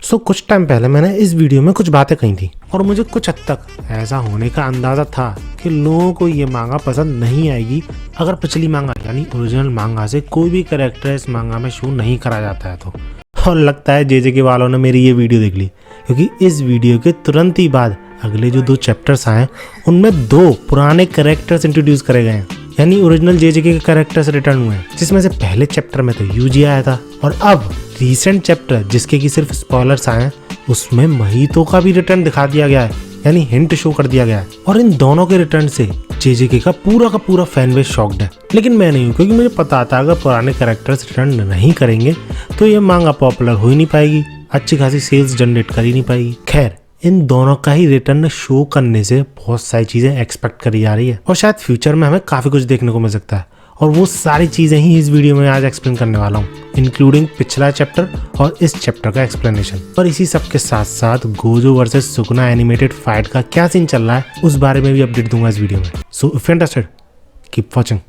कुछ टाइम पहले मैंने इस वीडियो में कुछ बातें कही थी और मुझे कुछ हद तक ऐसा होने का अंदाजा था कि लोगों को ये मांगा पसंद नहीं आएगी अगर पिछली मांगा यानी ओरिजिनल मांगा से कोई भी कैरेक्टर इस मांगा में शो नहीं करा जाता है तो। और लगता है जे के वालों ने मेरी ये वीडियो देख ली, क्योंकि इस वीडियो के तुरंत ही बाद अगले जो 2 चैप्टर्स आए उनमें 2 पुराने कैरेक्टर्स इंट्रोड्यूस करे गए हैं, यानी ओरिजिनल जे के कैरेक्टर्स रिटर्न हुए हैं, जिसमें से पहले चैप्टर में तो यूजी आया था और अब रीसेंट चैप्टर जिसके की सिर्फ स्पॉयलर्स आए हैं उसमें महितो का भी रिटर्न दिखा दिया गया है, यानी हिंट शो कर दिया गया है। और इन दोनों के रिटर्न से जे का पूरा फैन बेस शॉक्ड है, लेकिन मैं नहीं हूँ, क्योंकि मुझे पता था अगर पुराने कैरेक्टर्स रिटर्न नहीं करेंगे तो ये मांगा पॉपुलर हो ही नहीं पाएगी, अच्छी खासी सेल्स जनरेट कर ही नहीं पाएगी। खैर, इन दोनों का ही रिटर्न शो करने से बहुत सारी चीजें एक्सपेक्ट करी जा रही है और शायद फ्यूचर में हमें काफी कुछ देखने को मिल सकता है, और वो सारी चीजें ही इस वीडियो में आज एक्सप्लेन करने वाला हूँ, इंक्लूडिंग पिछला चैप्टर और इस चैप्टर का एक्सप्लेनेशन। और इसी सब के साथ साथ Gojo versus Sukuna animated fight का क्या सीन चल रहा है उस बारे में भी अपडेट दूंगा इस वीडियो में। So if you interested keep watching.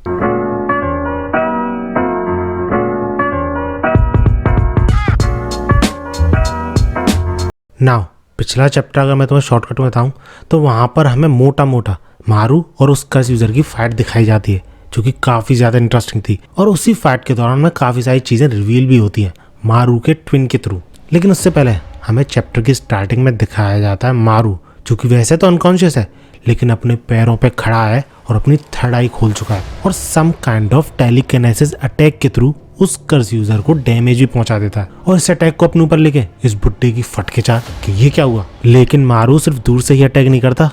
Now पिछला चैप्टर अगर मैं तुम्हें शॉर्टकट में बताऊं तो वहां पर हमें मोटा मोटा मारू और उस कर्स यूजर की फाइट दिखाई जाती है, जो कि काफी ज्यादा इंटरेस्टिंग थी। और उसी फाइट के दौरान में काफी सारी चीजें रिवील भी होती हैं मारू के ट्विन के थ्रू। लेकिन उससे पहले हमें चैप्टर की स्टार्टिंग में दिखाया जाता है मारू, जो कि वैसे तो अनकॉन्शियस है लेकिन अपने पैरों पे खड़ा है और अपनी थर्ड आई खोल चुका है और some kind of telekinesis attack के थ्रू उस कर्स यूजर को डैमेज भी पहुंचा देता है और इस अटैक को अपने ऊपर लेके इस बुड्ढे की फट के चार कि ये क्या हुआ। लेकिन मारू सिर्फ दूर से ही अटैक नहीं करता,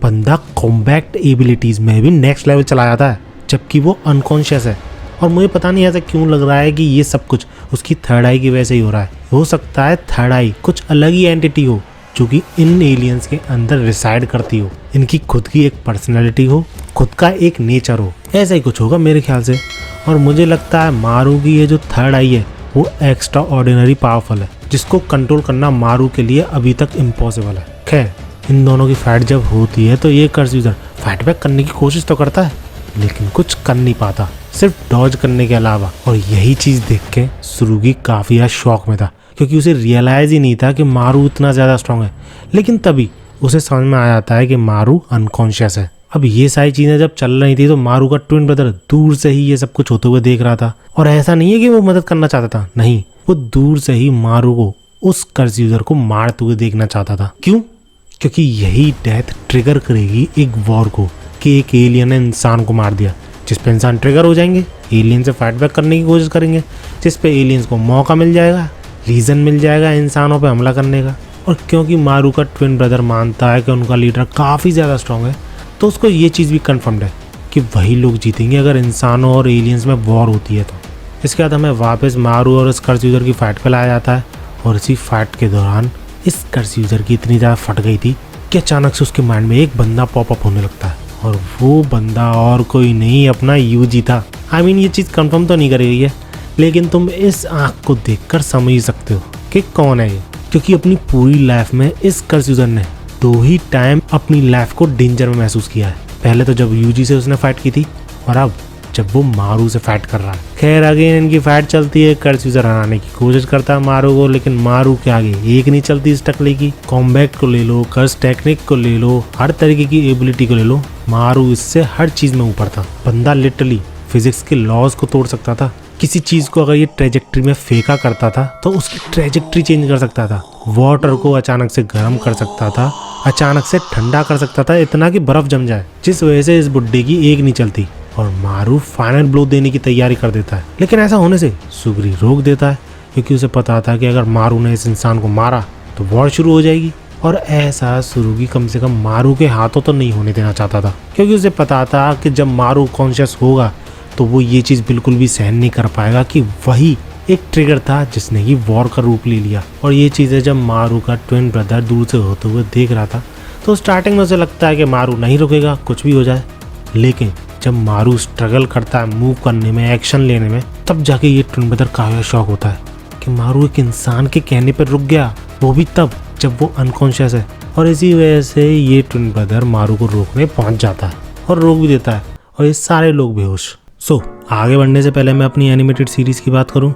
बंदा कॉम्बैक्ट एबिलिटीज में भी नेक्स्ट लेवल चला जाता है जबकि वो अनकॉन्शियस है। और मुझे पता नहीं ऐसा क्यों लग रहा है कि ये सब कुछ उसकी थर्ड आई की वजह से ही हो रहा है। हो सकता है थर्ड आई कुछ अलग ही एंटिटी हो जो कि इन एलियंस के अंदर रिसाइड करती हो, इनकी खुद की एक पर्सनैलिटी हो, खुद का एक नेचर हो, ऐसा ही कुछ होगा मेरे ख्याल से। और मुझे लगता है मारू की ये जो थर्ड आई है वो एक्स्ट्रा ऑर्डिनरी पावरफुल है, जिसको कंट्रोल करना मारू के लिए अभी तक इम्पॉसिबल है। खैर, इन दोनों की फाइट जब होती है तो ये कर्स यूजर फाइट बैक करने की कोशिश तो करता है लेकिन कुछ कर नहीं पाता, सिर्फ डॉज करने के अलावा। और यही चीज देख के सुरुगी काफी ज्यादा शॉक में था, क्योंकि उसे रियलाइज ही नहीं था कि मारू इतना ज्यादा स्ट्रांग है। लेकिन तभी उसे समझ में आ जाता है कि मारू अनकॉन्शियस है। अब ये सारी चीजें जब चल रही थी तो मारू का ट्विन ब्रदर दूर से ही ये सब कुछ होते हुए देख रहा था। और ऐसा नहीं है कि वो मदद करना चाहता था, नहीं, वो दूर से ही मारू को उस कर्स यूजर को मारते हुए देखना चाहता था। क्यों? क्योंकि यही डेथ ट्रिगर करेगी एक वॉर को कि एक एलियन ने इंसान को मार दिया, जिस पे इंसान ट्रिगर हो जाएंगे, एलियन से फाइट बैक करने की कोशिश करेंगे, जिस पे एलियंस को मौका मिल जाएगा, रीजन मिल जाएगा इंसानों पे हमला करने का। और क्योंकि मारू का ट्विन ब्रदर मानता है कि उनका लीडर काफ़ी ज़्यादा स्ट्रांग है, तो उसको ये चीज़ भी कन्फर्म्ड है कि वही लोग जीतेंगे अगर इंसानों और एलियंस में वॉर होती है तो। इसके बाद हमें वापस मारू और इस कर्स यूजर की फाइट पे लाया जाता है और इसी फाइट के दौरान इस कर्स यूजर की इतनी ज़्यादा फट गई थी कि अचानक से उसके माइंड में एक बंदा पॉपअप होने लगता है और वो बंदा और कोई नहीं अपना यूजी था। आई मीन ये चीज़ कंफर्म तो नहीं करी गई है, लेकिन तुम इस आँख को देखकर समझ ही सकते हो कि कौन है ये, क्योंकि अपनी पूरी लाइफ में इस कर्स यूजर ने 2 ही टाइम अपनी लाइफ को डेंजर में महसूस किया है। पहले तो जब यूजी से उसने फाइट की थी और अब जब वो मारू से फाइट कर रहा है। खैर, अगेन इनकी फाइट चलती है, कर्स यूजर हराने की कोशिश करता है मारू को, लेकिन मारू के आगे एक नहीं चलती इस टकले की। कॉम्बैक्ट को ले लो, कर्स टेक्निक को ले लो, हर तरीके की एबिलिटी को ले लो, मारू इससे हर चीज में ऊपर था। बंदा लिटरली फिजिक्स के लॉज को तोड़ सकता था। किसी चीज को अगर ये ट्रेजेक्ट्री में फेंका करता था तो उसकी ट्रेजेक्ट्री चेंज कर सकता था। वाटर को अचानक से गर्म कर सकता था, अचानक से ठंडा कर सकता था, इतना कि बर्फ जम जाए, जिस वजह से इस बुड्ढे की एक नहीं चलती और मारू फाइनल ब्लो देने की तैयारी कर देता है। लेकिन ऐसा होने से सुग्री रोक देता है, क्योंकि उसे पता था कि अगर मारू ने इस इंसान को मारा तो वॉर शुरू हो जाएगी। और ऐसा सुरुगी कम से कम मारू के हाथों तो नहीं होने देना चाहता था, क्योंकि उसे पता था कि जब मारू कॉन्शियस होगा तो वो ये चीज़ बिल्कुल भी सहन नहीं कर पाएगा कि वही एक ट्रिगर था जिसने ही वॉर का रूप ले लिया। और ये चीज़ें जब मारू का ट्विन ब्रदर दूर से होते हुए देख रहा था तो स्टार्टिंग में उसे लगता है कि मारू नहीं रुकेगा, कुछ भी हो जाए। लेकिन जब मारू स्ट्रगल करता है मूव करने में, एक्शन लेने में, तब जाके ये ट्विन ब्रदर काफी शॉक होता है कि मारू एक इंसान के कहने पर रुक गया, वो भी तब जब वो अनकॉन्शियस है। और इसी वजह से ये ट्विन ब्रदर मारू को रोकने पहुंच जाता है और रोक भी देता है और ये सारे लोग बेहोश। आगे बढ़ने से पहले मैं अपनी एनिमेटेड सीरीज़ की बात करूं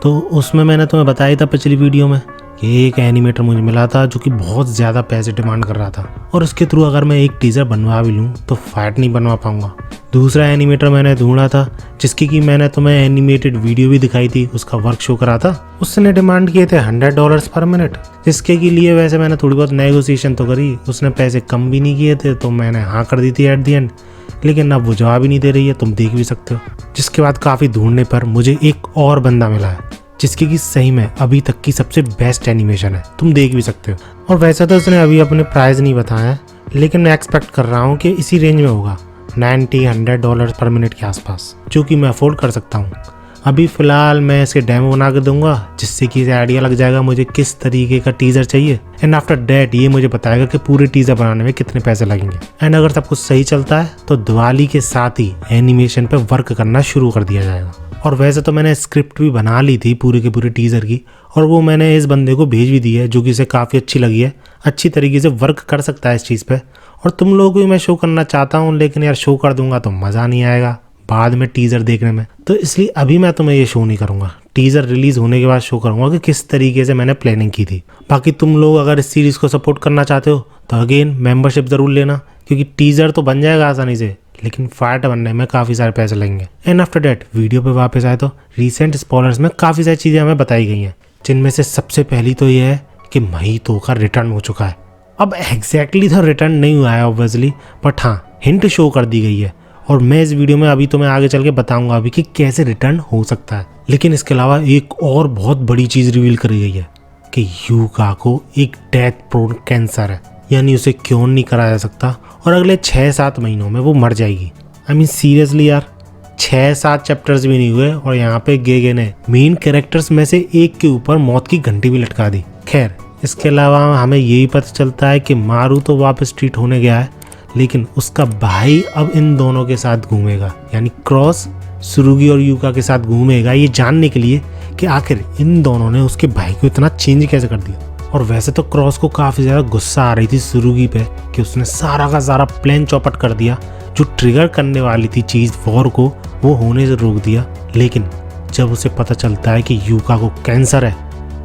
तो उसमें मैंने तुम्हें बताया था पिछली वीडियो में कि एक एनिमेटर मुझे मिला था जो कि बहुत ज़्यादा पैसे डिमांड कर रहा था, और उसके थ्रू अगर मैं एक टीज़र बनवा भी लूँ तो फाइट नहीं बनवा पाऊंगा। दूसरा एनिमेटर मैंने ढूंढा था जिसकी कि मैंने तुम्हें एनिमेटेड वीडियो भी दिखाई थी, उसका वर्क शो करा था। उसने डिमांड किए थे $100 पर मिनट, जिसके के लिए वैसे मैंने थोड़ी बहुत नेगोशिएशन तो करी, उसने पैसे कम भी नहीं किए थे तो मैंने हाँ कर दी थी एट दी एंड। लेकिन अब वो जवाब ही नहीं दे रही है, तुम देख भी सकते हो। जिसके बाद काफ़ी ढूंढने पर मुझे एक और बंदा मिला है जिसकी कि सही में अभी तक की सबसे बेस्ट एनिमेशन है, तुम देख भी सकते हो। और वैसे तो उसने अभी अपने प्राइस नहीं बताया है, लेकिन मैं एक्सपेक्ट कर रहा हूँ कि इसी रेंज में होगा, $90-100 पर मिनट के आसपास, जो कि मैं अफोर्ड कर सकता हूँ। अभी फ़िलहाल मैं इसके डेमो बना के दूंगा जिससे कि इसे आइडिया लग जाएगा मुझे किस तरीके का टीज़र चाहिए, एंड आफ्टर डैट ये मुझे बताएगा कि पूरे टीज़र बनाने में कितने पैसे लगेंगे। एंड अगर सब कुछ सही चलता है तो दिवाली के साथ ही एनिमेशन पे वर्क करना शुरू कर दिया जाएगा। और वैसे तो मैंने स्क्रिप्ट भी बना ली थी पूरे के पूरे टीज़र की, और वो मैंने इस बंदे को भेज भी दी है जो कि इसे काफ़ी अच्छी लगी है, अच्छी तरीके से वर्क कर सकता है इस चीज़ पे। और तुम लोगों को भी मैं शो करना चाहता हूँ, लेकिन यार शो कर दूंगा तो मज़ा नहीं आएगा बाद में टीज़र देखने में, तो इसलिए अभी मैं तुम्हें ये शो नहीं करूँगा। टीज़र रिलीज़ होने के बाद शो करूँगा कि किस तरीके से मैंने प्लानिंग की थी। बाकी तुम लोग अगर इस सीरीज़ को सपोर्ट करना चाहते हो तो अगेन मेंबरशिप ज़रूर लेना, क्योंकि टीज़र तो बन जाएगा आसानी से, लेकिन फाइट बनने में काफ़ी सारे पैसे लगेंगे। एंड आफ्टर डैट वीडियो पे वापस आए तो रिसेंट स्पॉयलर्स में काफ़ी सारी चीज़ें हमें बताई गई हैं, जिनमें से सबसे पहली तो ये है कि महितो का रिटर्न हो चुका है। अब एग्जैक्टली तो रिटर्न नहीं हुआ है ऑब्वियसली, बट हाँ हिंट शो कर दी गई है, और मैं इस वीडियो में अभी तुम्हें आगे चल के बताऊंगा अभी कि कैसे रिटर्न हो सकता है। लेकिन इसके अलावा एक और बहुत बड़ी चीज़ रिवील करी गई है कि यूका को एक डेथ प्रोन कैंसर है, यानी उसे क्योर नहीं करा जा सकता और अगले 6-7 महीनों में वो मर जाएगी। आई मीन सीरियसली यार, 6-7 चैप्टर्स भी नहीं हुए और यहाँ पे गेगे ने मेन कैरेक्टर्स में से एक के ऊपर मौत की घंटी भी लटका दी। खैर इसके अलावा हमें यही पता चलता है कि मारू तो वापस ट्रीट होने गया है, लेकिन उसका भाई अब इन दोनों के साथ घूमेगा, यानी क्रॉस सुरुगी और यूका के साथ घूमेगा, ये जानने के लिए कि आखिर इन दोनों ने उसके भाई को इतना चेंज कैसे कर दिया। और वैसे तो क्रॉस को काफ़ी ज़्यादा गुस्सा आ रही थी सुरुगी पे कि उसने सारा का सारा प्लान चौपट कर दिया, जो ट्रिगर करने वाली थी चीज़ वॉर को वो होने से रोक दिया। लेकिन जब उसे पता चलता है कि यूका को कैंसर है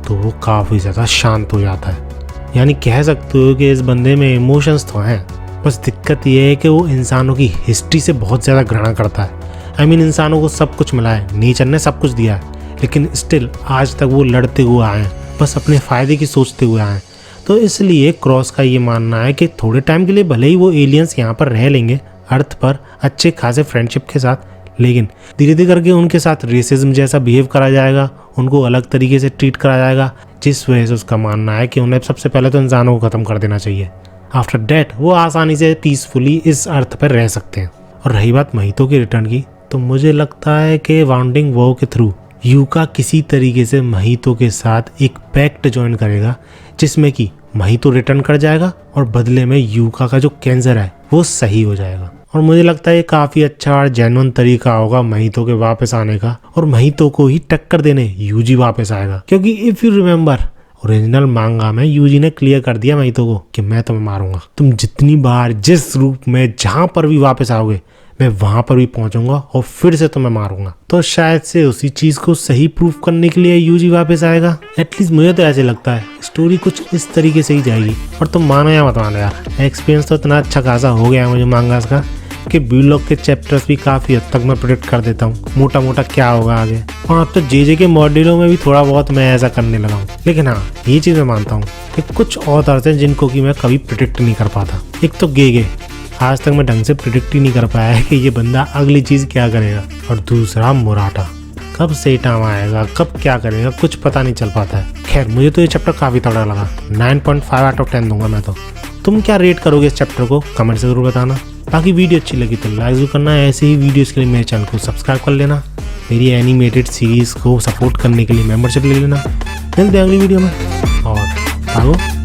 तो वो काफ़ी ज़्यादा शांत हो जाता है। यानी कह सकते हो कि इस बंदे में इमोशंस तो हैं, बस दिक्कत ये है कि वो इंसानों की हिस्ट्री से बहुत ज़्यादा घृणा करता है। आई मीन इंसानों को सब कुछ मिला है, नेचर ने सब कुछ दिया है, लेकिन स्टिल आज तक वो लड़ते हुए आए हैं, बस अपने फ़ायदे की सोचते हुए आए हैं। तो इसलिए क्रॉस का ये मानना है कि थोड़े टाइम के लिए भले ही वो एलियंस यहाँ पर रह लेंगे अर्थ पर अच्छे खासे फ्रेंडशिप के साथ, लेकिन धीरे धीरे करके उनके साथ रेसिज्म जैसा बिहेव करा जाएगा, उनको अलग तरीके से ट्रीट करा जाएगा, जिस वजह से उसका मानना है कि उन्हें सबसे पहले तो इंसानों को ख़त्म कर देना चाहिए। आफ्टर डेथ वो आसानी से पीसफुली इस अर्थ पर रह सकते हैं। और रही बात महितो के रिटर्न की, तो मुझे लगता है कि वाउंडिंग वॉर के थ्रू यूका किसी तरीके से महितो के साथ एक पैक्ट ज्वाइन करेगा, जिसमें कि महितो रिटर्न कर जाएगा और बदले में यूका का जो कैंसर है वो सही हो जाएगा। और मुझे लगता है ये काफ़ी अच्छा और जेन्युइन तरीका होगा महितो के वापस आने का, और महितो को ही टक्कर देने यूजी वापस आएगा। क्योंकि इफ़ यू रिमेंबर ओरिजिनल मांगा में यूजी ने क्लियर कर दिया महितो को कि मैं तुम्हें मारूंगा, तुम जितनी बार जिस रूप में जहां पर भी वापस आओगे मैं वहां पर भी पहुंचूंगा और फिर से तुम्हें मारूंगा। तो शायद से उसी चीज को सही प्रूफ करने के लिए यूजी वापस आएगा। एटलीस्ट मुझे तो ऐसे लगता है स्टोरी कुछ इस तरीके से ही जाएगी। और तुम मानो या मत मानो यार, एक्सपीरियंस तो इतना अच्छा खासा हो गया है मुझे मांगास का कि ब्लॉग के चैप्टर्स भी काफ़ी हद तक मैं प्रेडिक्ट कर देता हूँ मोटा मोटा क्या होगा आगे। और अब तो जे के मॉड्यूलों में भी थोड़ा बहुत मैं ऐसा करने लगा हूँ। लेकिन हाँ ये चीज़ मैं मानता हूँ कि कुछ ऑथर्स हैं जिनको कि मैं कभी प्रेडिक्ट नहीं कर पाता। एक तो गेगे, आज तक मैं ढंग से प्रेडिक्ट ही नहीं कर पाया है कि ये बंदा अगली चीज़ क्या करेगा। और दूसरा मुराटा, कब सेटामा आएगा कब क्या करेगा कुछ पता नहीं चल पाता है। खैर मुझे तो ये चैप्टर काफ़ी तगड़ा लगा, 9.5 आउट ऑफ 10 दूंगा मैं तो। तुम क्या रेट करोगे इस चैप्टर को कमेंट से ज़रूर बताना। बाकी वीडियो अच्छी लगी तो लाइक जरूर करना, ऐसे ही वीडियोस के लिए मेरे चैनल को सब्सक्राइब कर लेना, मेरी एनिमेटेड सीरीज़ को सपोर्ट करने के लिए मेंबरशिप ले लेना। मिलते हैं अगली वीडियो में और भागो।